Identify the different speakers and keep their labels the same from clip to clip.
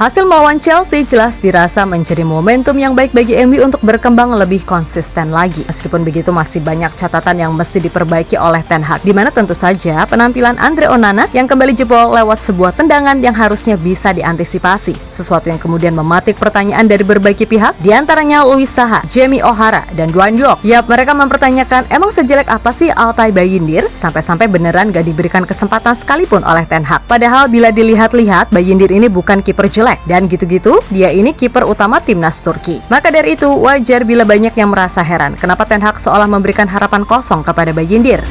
Speaker 1: Hasil melawan Chelsea jelas dirasa menjadi momentum yang baik bagi MU untuk berkembang lebih konsisten lagi. Meskipun begitu masih banyak catatan yang mesti diperbaiki oleh Ten Hag, di mana tentu saja penampilan Andre Onana yang kembali jebol lewat sebuah tendangan yang harusnya bisa diantisipasi. Sesuatu yang kemudian mematik pertanyaan dari berbagai pihak, diantaranya Louis Saha, Jamie O'Hara, dan Dwayne York. Yap, mereka mempertanyakan emang sejelek apa sih Altay Bayindir sampai-sampai beneran gak diberikan kesempatan sekalipun oleh Ten Hag. Padahal bila dilihat-lihat, Bayindir ini bukan kiper jelek, dan gitu-gitu dia ini kiper utama timnas Turki. Maka dari itu wajar bila banyak yang merasa heran kenapa Ten Hag seolah memberikan harapan kosong kepada Bayindir.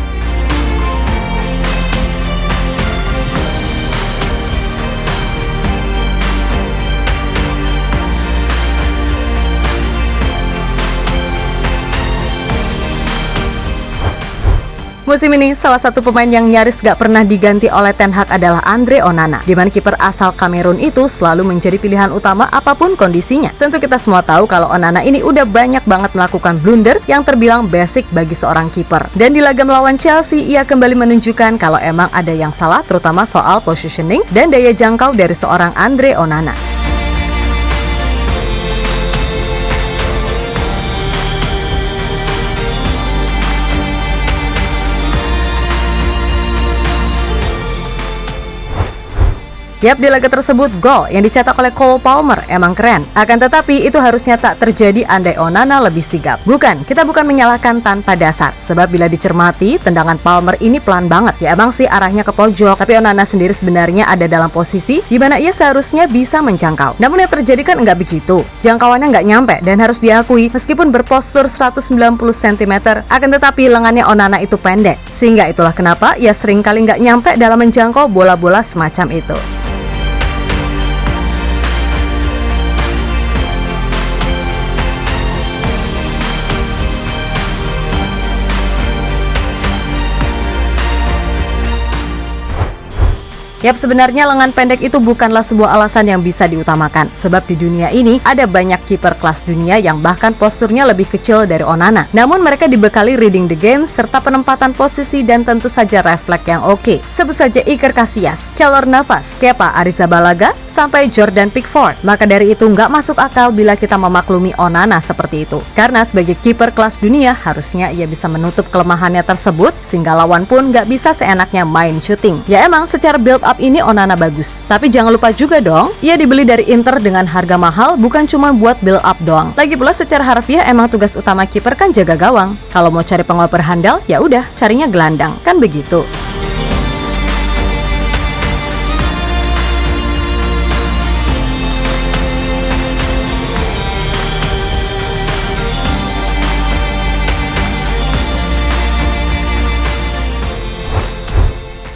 Speaker 1: Musim ini, salah satu pemain yang nyaris gak pernah diganti oleh Ten Hag adalah Andre Onana, di mana kiper asal Kamerun itu selalu menjadi pilihan utama apapun kondisinya. Tentu kita semua tahu kalau Onana ini udah banyak banget melakukan blunder yang terbilang basic bagi seorang kiper. Dan di laga melawan Chelsea, ia kembali menunjukkan kalau emang ada yang salah, terutama soal positioning dan daya jangkau dari seorang Andre Onana. Yap, di laga tersebut gol yang dicetak oleh Cole Palmer emang keren. Akan tetapi itu harusnya tak terjadi andai Onana lebih sigap. Kita bukan menyalahkan tanpa dasar. Sebab bila dicermati, tendangan Palmer ini pelan banget. Ya emang sih arahnya ke pojok, tapi Onana sendiri sebenarnya ada dalam posisi di mana ia seharusnya bisa menjangkau. Namun yang terjadi kan enggak begitu. Jangkauannya enggak nyampe dan harus diakui meskipun berpostur 190 cm, akan tetapi lengannya Onana itu pendek. Sehingga itulah kenapa ia seringkali enggak nyampe dalam menjangkau bola-bola semacam itu. Yap, sebenarnya lengan pendek itu bukanlah sebuah alasan yang bisa diutamakan. Sebab di dunia ini ada banyak kiper kelas dunia yang bahkan posturnya lebih kecil dari Onana. Namun mereka dibekali reading the game serta penempatan posisi dan tentu saja refleks yang oke. Sebut saja Iker Casillas, Keylor Navas, Kepa Arrizabalaga, sampai Jordan Pickford. Maka dari itu nggak masuk akal bila kita memaklumi Onana seperti itu. Karena sebagai kiper kelas dunia harusnya ia bisa menutup kelemahannya tersebut sehingga lawan pun nggak bisa seenaknya main shooting. Ya emang secara build up ini Onana bagus, tapi jangan lupa juga dong, ia dibeli dari Inter dengan harga mahal, bukan cuma buat build up doang. Lagi pula secara harfiah emang tugas utama kiper kan jaga gawang. Kalau mau cari pengoper handal, ya udah carinya gelandang, kan begitu.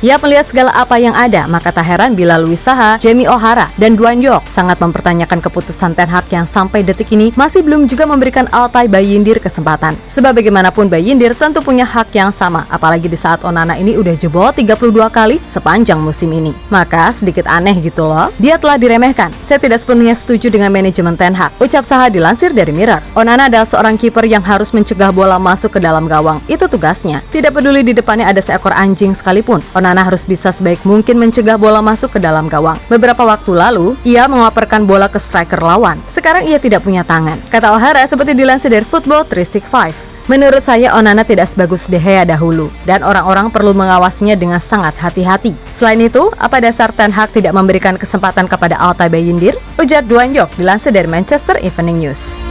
Speaker 1: Ia melihat segala apa yang ada, maka tak heran bila Louis Saha, Jamie O'Hara, dan Dwayne York sangat mempertanyakan keputusan Ten Hag yang sampai detik ini masih belum juga memberikan Altay Bayindir kesempatan. Sebab bagaimanapun Bayindir tentu punya hak yang sama, apalagi di saat Onana ini udah jebol 32 kali sepanjang musim ini. Maka sedikit aneh gitu loh, dia telah diremehkan. Saya tidak sepenuhnya setuju dengan manajemen Ten Hag, ucap Saha dilansir dari Mirror. Onana adalah seorang kiper yang harus mencegah bola masuk ke dalam gawang, itu tugasnya. Tidak peduli di depannya ada seekor anjing sekalipun, Onana harus bisa sebaik mungkin mencegah bola masuk ke dalam gawang. Beberapa waktu lalu, ia mengoperkan bola ke striker lawan. Sekarang ia tidak punya tangan. Kata O'Hara seperti dilansir dari Football 365. Menurut saya Onana tidak sebagus De Gea dahulu dan orang-orang perlu mengawasinya dengan sangat hati-hati. Selain itu, apa dasar Ten Hag tidak memberikan kesempatan kepada Altay Bayindir? Ujar Dwayne York dilansir dari Manchester Evening News.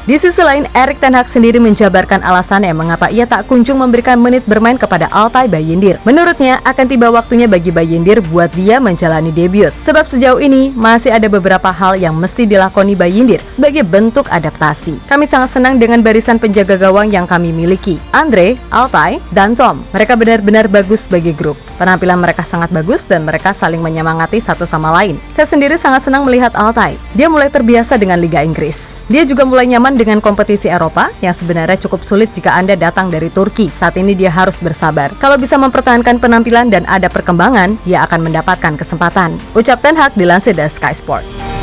Speaker 1: Di sisi lain, Erik ten Hag sendiri menjabarkan alasannya mengapa ia tak kunjung memberikan menit bermain kepada Altay Bayindir. Menurutnya, akan tiba waktunya bagi Bayindir buat dia menjalani debut. Sebab sejauh ini, masih ada beberapa hal yang mesti dilakoni Bayindir sebagai bentuk adaptasi. Kami sangat senang dengan barisan penjaga gawang yang kami miliki. Andre, Altay, dan Tom. Mereka benar-benar bagus bagi grup. Penampilan mereka sangat bagus dan mereka saling menyemangati satu sama lain. Saya sendiri sangat senang melihat Altay. Dia mulai terbiasa dengan Liga Inggris. Dia juga mulai nyaman berhadapan dengan kompetisi Eropa yang sebenarnya cukup sulit jika Anda datang dari Turki. Saat ini dia harus bersabar. Kalau bisa mempertahankan penampilan dan ada perkembangan, dia akan mendapatkan kesempatan. Ucap Ten Hag dilansir dari Sky Sport.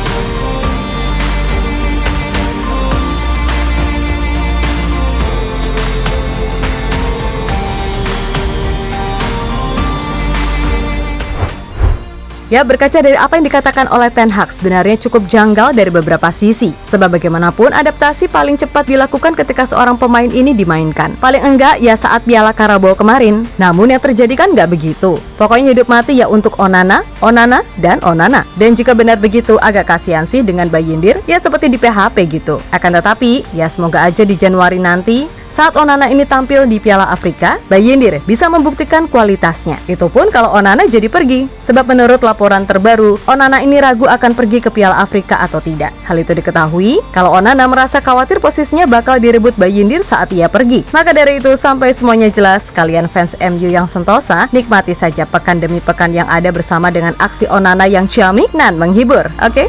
Speaker 1: Ya, berkaca dari apa yang dikatakan oleh Ten Hag sebenarnya cukup janggal dari beberapa sisi. Sebab bagaimanapun adaptasi paling cepat dilakukan ketika seorang pemain ini dimainkan. Paling enggak ya saat Piala Carabao kemarin. Namun yang terjadi kan nggak begitu. Pokoknya hidup mati ya untuk Onana, Onana, dan Onana. Dan jika benar begitu agak kasihan sih dengan Bayindir, ya seperti di PHP gitu. Akan tetapi, ya semoga aja di Januari nanti saat Onana ini tampil di Piala Afrika, Bayindir bisa membuktikan kualitasnya. Itu pun kalau Onana jadi pergi. Sebab menurut laporan terbaru, Onana ini ragu akan pergi ke Piala Afrika atau tidak. Hal itu diketahui kalau Onana merasa khawatir posisinya bakal direbut Bayindir saat ia pergi. Maka dari itu, sampai semuanya jelas, kalian fans MU yang sentosa, nikmati saja pekan demi pekan yang ada bersama dengan aksi Onana yang ciamik dan menghibur. Oke?